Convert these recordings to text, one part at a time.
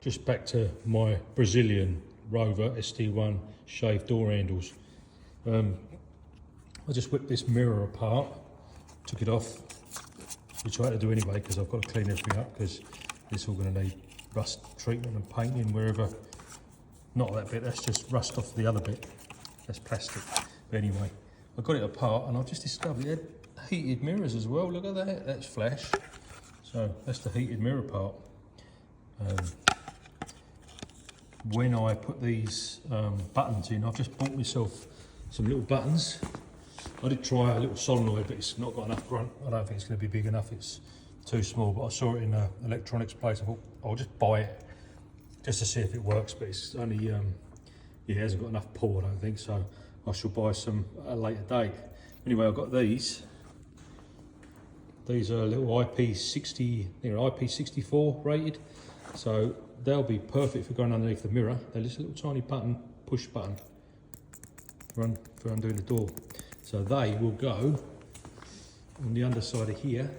just back to my Brazilian Rover SD1 shaved door handles. I just whipped this mirror apart, took it off, which I had to do anyway because I've got to clean everything up because it's all going to need rust treatment and painting wherever. Not that bit, that's just rust off the other bit, that's plastic. But anyway, I got it apart and I've just discovered it had heated mirrors as well. Look at that, that's flash. So that's the heated mirror part. When I put these buttons in, I've just bought myself some little buttons. I did try a little solenoid, but it's not got enough grunt. I don't think it's going to be big enough, it's too small. But I saw it in an electronics place. I thought I'll just buy it just to see if it works, but it's only, yeah, it hasn't got enough pull, I don't think, so I shall buy some at a later date. Anyway, I've got these. These are little IP60, they're IP64 rated, so they'll be perfect for going underneath the mirror. They're just a little tiny button, push button, for undoing the door. So they will go on the underside of here,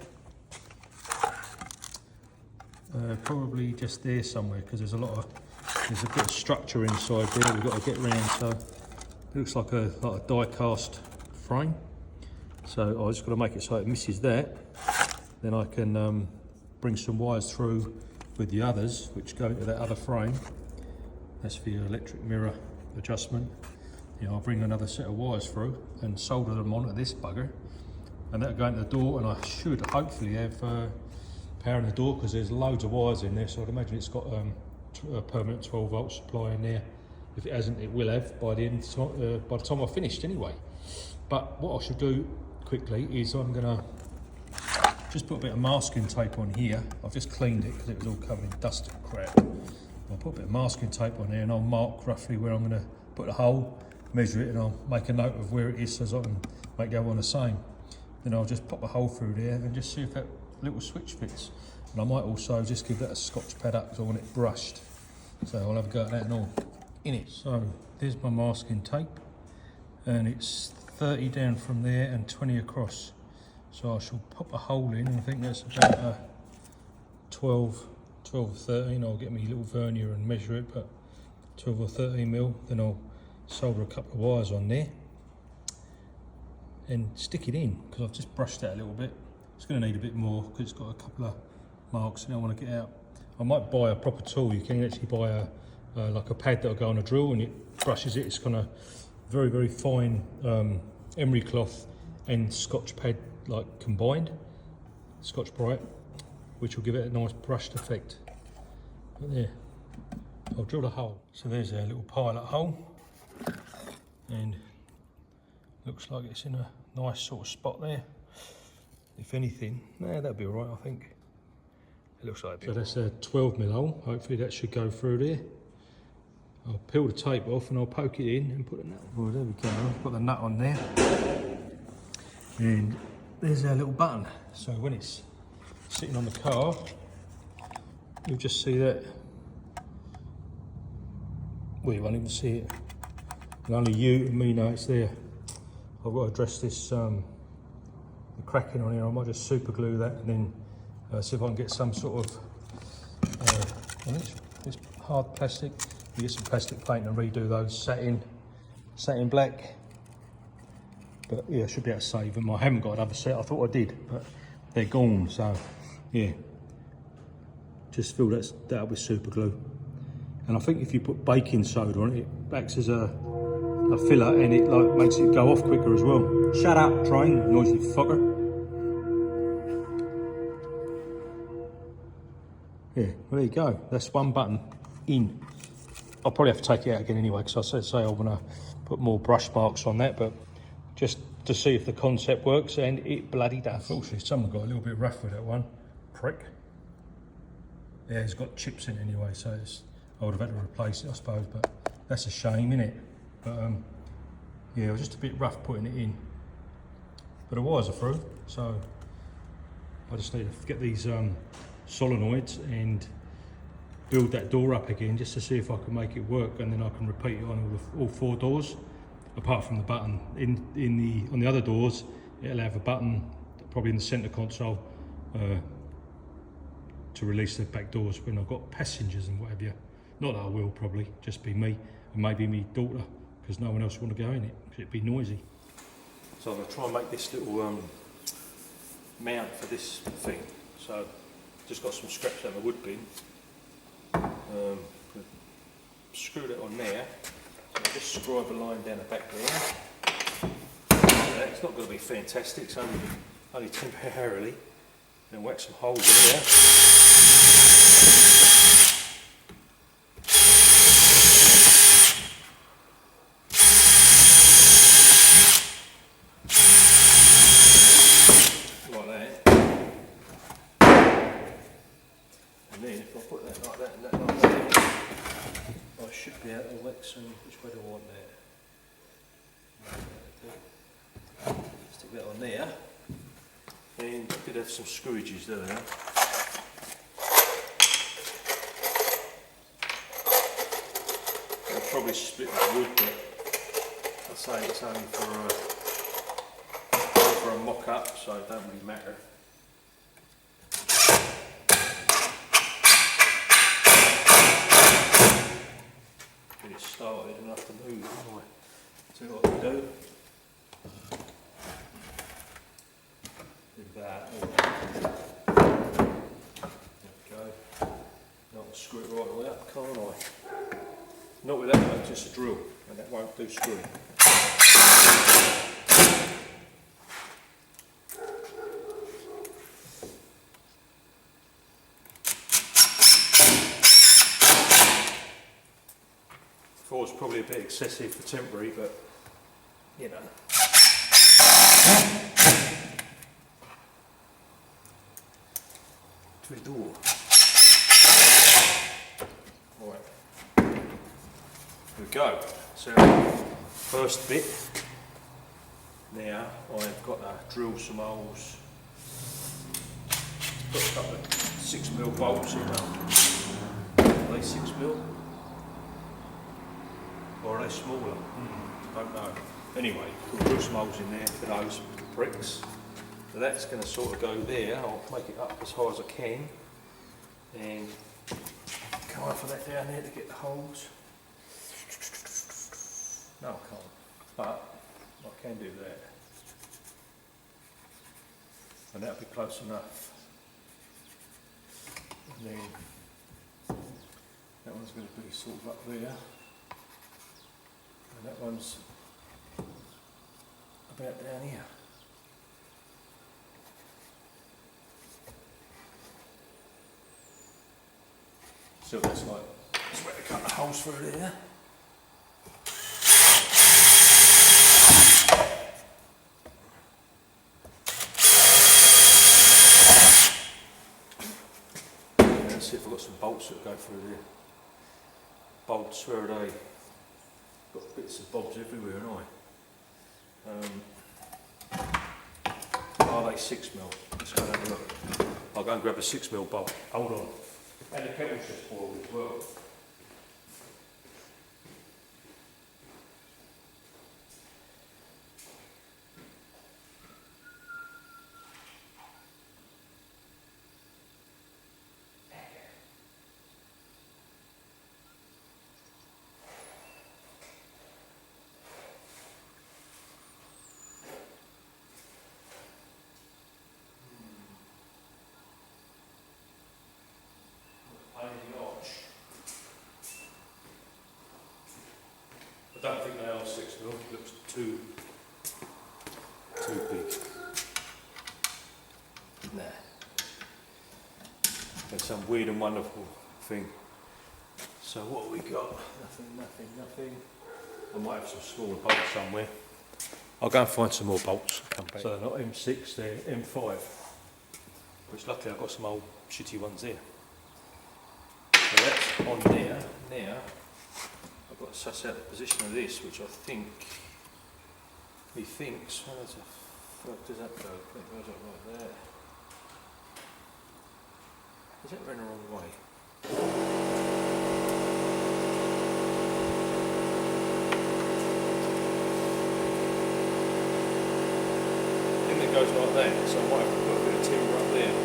probably just there somewhere, because there's a bit of structure inside there we've got to get around. So it looks like a die cast frame. So I just got to make it so it misses that. Then I can bring some wires through with the others, which go into that other frame. That's for your electric mirror adjustment. You know, I'll bring another set of wires through and solder them onto this bugger, and that'll go into the door. And I should hopefully have power in the door because there's loads of wires in there. So I'd imagine it's got a permanent 12-volt supply in there. If it hasn't, it will have by the time I've finished anyway. But what I should do quickly is I'm gonna just put a bit of masking tape on here. I've just cleaned it because it was all covered in dust and crap. I'll put a bit of masking tape on there and I'll mark roughly where I'm gonna put the hole, measure it, and I'll make a note of where it is so I can make the other one the same. Then I'll just pop a hole through there and just see if that little switch fits. And I might also just give that a scotch pad up because I want it brushed. So I'll have a go at that and all in it. So there's my masking tape, and it's 30 down from there and 20 across. So I shall pop a hole in, and I think that's about 12 or 13. I'll get me little vernier and measure it, but 12 or 13 mil. Then I'll solder a couple of wires on there and stick it in, because I've just brushed that a little bit. It's going to need a bit more because it's got a couple of marks and I want to get out. I might buy a proper tool. You can actually buy like a pad that'll go on a drill and it brushes it. It's kind of very, very fine emery cloth and Scotch pad like combined, Scotch Brite, which will give it a nice brushed effect. But there, I'll drill a hole. So there's a little pilot hole, and looks like it's in a nice sort of spot there. If anything, yeah, that'll be all right, I think. It looks like. So that's a 12 mil hole. Hopefully that should go through there. I'll peel the tape off and I'll poke it in and put a nut on. Well, there we go. I've got the nut on there. And there's our little button. So when it's sitting on the car, you'll just see that. Well, you won't even see it. And only you and me know it's there. I've got to address this the cracking on here. I might just super glue that and then see if I can get some sort of it's hard plastic. You get some plastic paint and redo those satin black. But yeah, I should be able to save them. I haven't got another set. I thought I did, but they're gone. So yeah, just fill that up with super glue. And I think if you put baking soda on it, it acts as a filler, and it like makes it go off quicker as well. Shut up, train, noisy fucker. Yeah, well, there you go. That's one button in. I'll probably have to take it out again anyway, because I say I want to put more brush marks on that, but just to see if the concept works, and it bloody does. Unfortunately, someone got a little bit rough with that one. Prick. Yeah, it's got chips in it anyway, so I would have had to replace it, I suppose, but that's a shame, innit? But yeah, it was just a bit rough putting it in. But the wires are through, so I just need to get these solenoids and build that door up again just to see if I can make it work, and then I can repeat it on all four doors, apart from the button. On the other doors, it'll have a button probably in the center console to release the back doors when I've got passengers and what have you. Not that I will, probably, just be me and maybe me daughter, because no one else want to go in it, because it'd be noisy. So I'm going to try and make this little mount for this thing. So just got some scraps out of the wood bin. Screw that on there. So I'll just scribe a line down the back there. It's not going to be fantastic, it's only temporarily. Then whack some holes in here. Like that. And then if I put that like that and that like that, I should be able to whack some. Which way do I want that? Stick that on there. And I did have some screwages there. I'll probably split the wood, but I'll say it's only for a mock-up, so it don't really matter. Get it started and I have to move it. Anyway. See what I can do. That. There we go. Now I'll screw it right away up, can't I? Not with that one, just a drill, and that won't do screwing. Thought it was probably a bit excessive for temporary, but you know. To the door. Right. Here we go. So first bit. Now I've got to drill some holes. Put a couple of 6mm bolts in them. Are they 6mm? Or are they smaller? Don't know. Anyway, we'll drill some holes in there for those bricks. So that's going to sort of go there. I'll make it up as high as I can and come over that down there to get the holes. No, I can't, but I can do that. And that'll be close enough. And then that one's going to be sort of up there. And that one's about down here. So that's like, just where to cut the holes through there. And let's see if I've got some bolts that go through there. Bolts, where are they? Got bits of bobs everywhere, haven't I? Are they 6mm? Let's go and have a look. I'll go and grab a 6mm bolt. Hold on. And the kettle's just boiled as well. I don't think they are 6mm, it looks too big. Nah. It's some weird and wonderful thing. So what have we got? Nothing. I might have some smaller bolts somewhere. I'll go and find some more bolts and come back. So they're not M6, they're M5. Which luckily I've got some old shitty ones there. So that's on there. Now I've got to suss out the position of this, which I think he thinks, well, there's a, where does that go? It goes up like there. Is that running the wrong way? I think it goes like that, so I might have to put a bit of timber up there.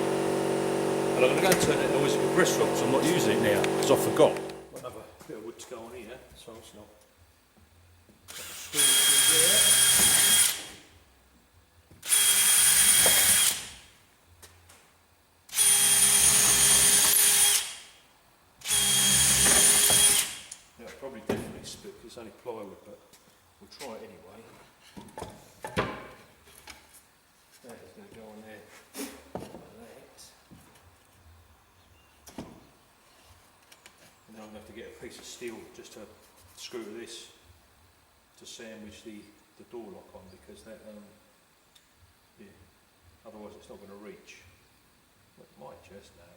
But I'm going to go and turn that noise compressor off because I'm not using it now because I forgot. Got another bit of wood to go on here, so it's not. Screw through there. Probably definitely split because it's only plywood, but we'll try it anyway. That is going to go on there like that. And then I'm going to have to get a piece of steel just to screw to this to sandwich the door lock on, because that, yeah, otherwise it's not going to reach. Well, it might just now,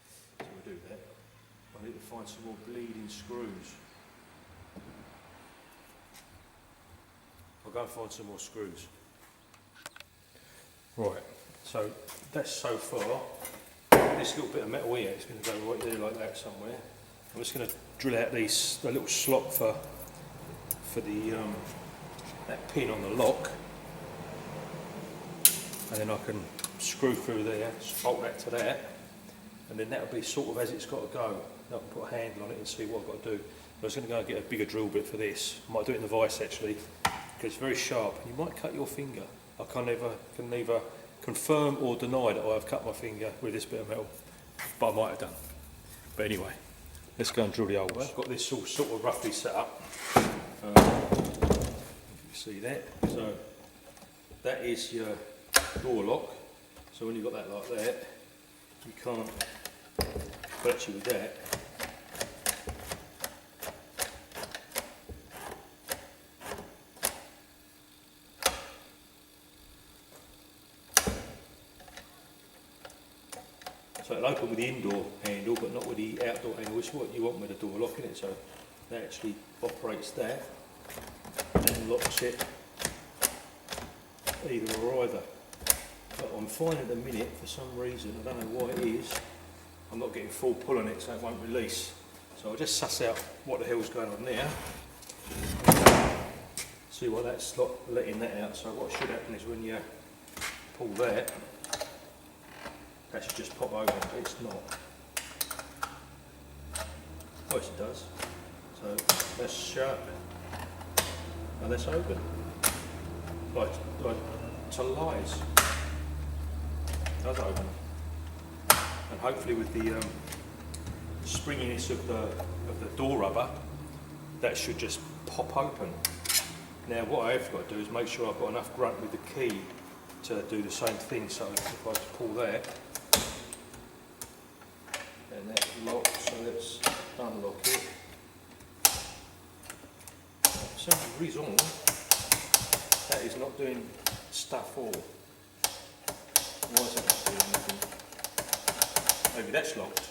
so we'll do that. I need to find some more bleeding screws. I'll go and find some more screws. Right, so that's so far. This little bit of metal here is going to go right there like that somewhere. I'm just going to drill out the little slot for the that pin on the lock, and then I can screw through there, bolt that to that, and then that'll be sort of as it's got to go. I can put a handle on it and see what I've got to do. I was going to go and get a bigger drill bit for this. I might do it in the vise actually, because it's very sharp and you might cut your finger. I can neither confirm or deny that I have cut my finger with this bit of metal, but I might have done. But anyway, let's go and drill the holes. I've got this all sort of roughly set up. You see that? So that is your door lock. So when you've got that like that, you can't, but actually with that, so it'll open with the indoor handle, but not with the outdoor handle, which is what you want with a door lock, isn't it? So that actually operates that and locks it either or either. But I'm finding at the minute, for some reason, I don't know why it is, I'm not getting full pull on it, so it won't release. So I'll just suss out what the hell's going on there. See what that's letting that out. So what should happen is when you pull that, that should just pop open, but it's not. Oh, yes it does. So that's shut, and that's open. Like to lies. It does open. And hopefully with the springiness of the door rubber, that should just pop open. Now what I have got to do is make sure I've got enough grunt with the key to do the same thing. So if I pull that, and that locks, so let's unlock it. For some reason, that is not doing stuff all. Why is it not doing anything? Maybe that's locked.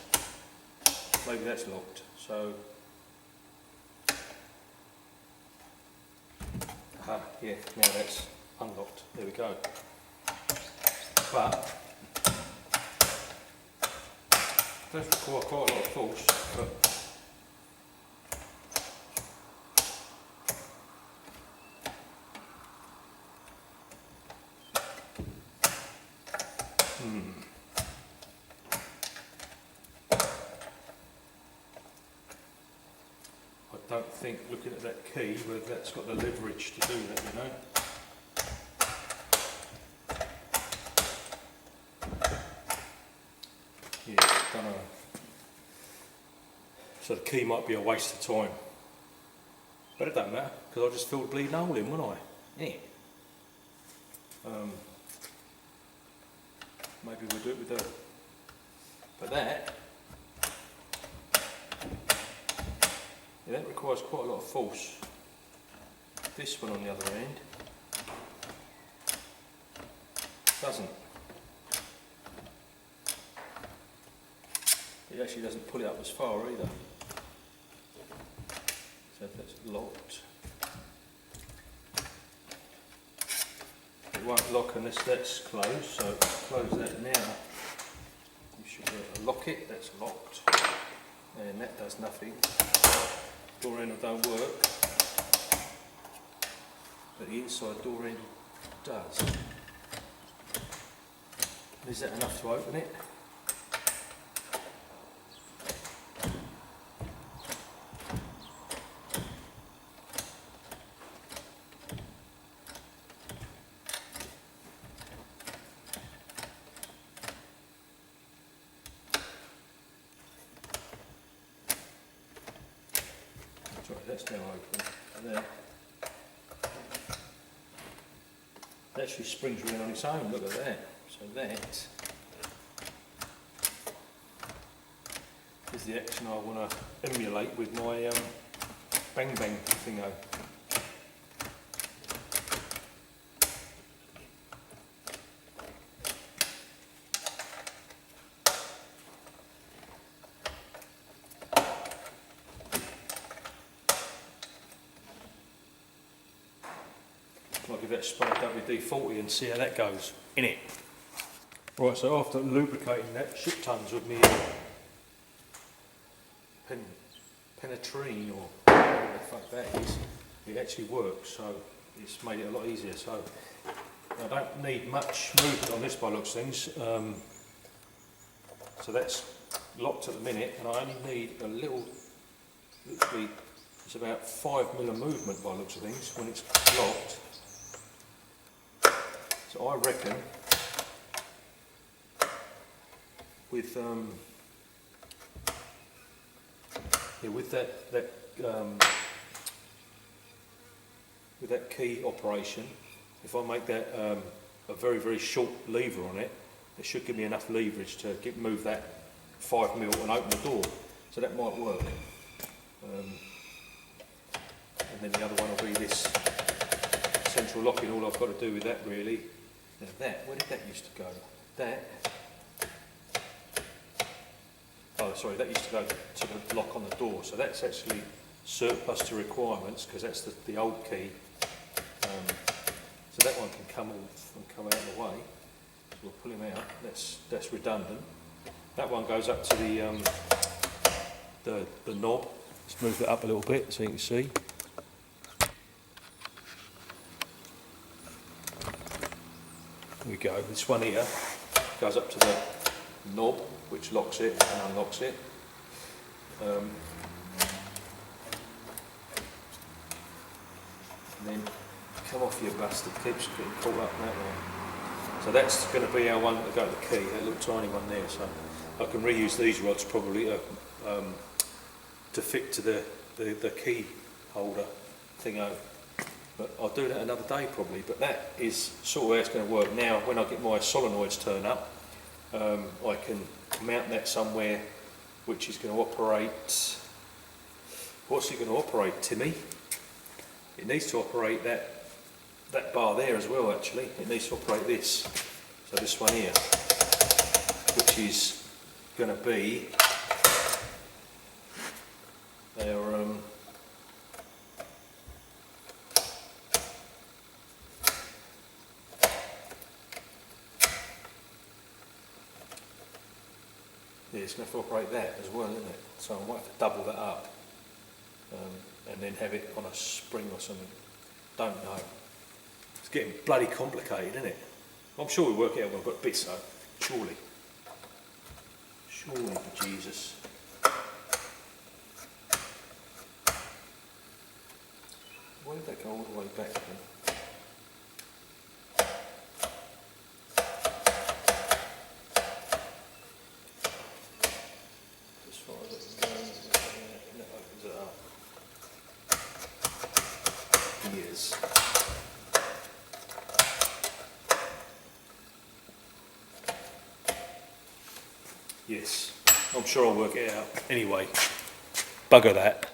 Maybe that's locked. So, aha, yeah, now that's unlocked. There we go. But it does require quite a lot of force, but I don't think, looking at that key, whether that's got the leverage to do that, you know. Yeah, I don't know. So the key might be a waste of time. But it don't matter, because I just filled the bleeding hole in, wouldn't I? Yeah. Maybe we'll do it with the... But that... Yeah, that requires quite a lot of force. This one on the other end doesn't. It actually doesn't pull it up as far either. So if that's locked, it won't lock unless that's closed. So close that now. You should be able to lock it. That's locked, and that does nothing. Door handle don't work, but the inside door handle does. Is that enough to open it? that's now open. And then it actually springs around on its own, look at that. So that is the action I want to emulate with my bang bang thingo. I'll give that a spray of WD-40 and see how that goes in it. Right, so after lubricating that shit tons with me penetrine or whatever the fuck that is, it actually works, so it's made it a lot easier. So I don't need much movement on this by looks of things. So that's locked at the minute, and I only need a little, literally it's about 5mm of movement by looks of things when it's locked. So I reckon with with that key operation, if I make that a very, very short lever on it, it should give me enough leverage to move that 5mm and open the door. So that might work. And then the other one will be this central locking. All I've got to do with that really. Now that, where did that used to go? That. Oh, sorry, that used to go to the lock on the door. So that's actually surplus to requirements because that's the old key. So that one can come off and come out of the way. So we'll pull him out. That's redundant. That one goes up to the knob. Let's move it up a little bit so you can see. There we go. This one here goes up to the knob, which locks it and unlocks it. And then come off your bastard, keeps getting caught up in that one. So that's going to be our one that go to the key, that little tiny one there. So I can reuse these rods probably to fit to the key holder thingo. But I'll do that another day probably. But that is sort of how it's going to work. Now when I get my solenoids turned up, I can mount that somewhere which is going to operate. What's it going to operate, Timmy? It needs to operate that bar there as well actually. It needs to operate this. So this one here, which is going to be our yeah, it's going to have to operate that as well, isn't it? So I might have to double that up and then have it on a spring or something. Don't know. It's getting bloody complicated, isn't it? I'm sure we'll work it out when I've got bits though. Surely. Surely for Jesus. Why did that go all the way back then? As far as it can go, and that opens it up. Yes. Yes, I'm sure I'll work it out. Anyway, bugger that.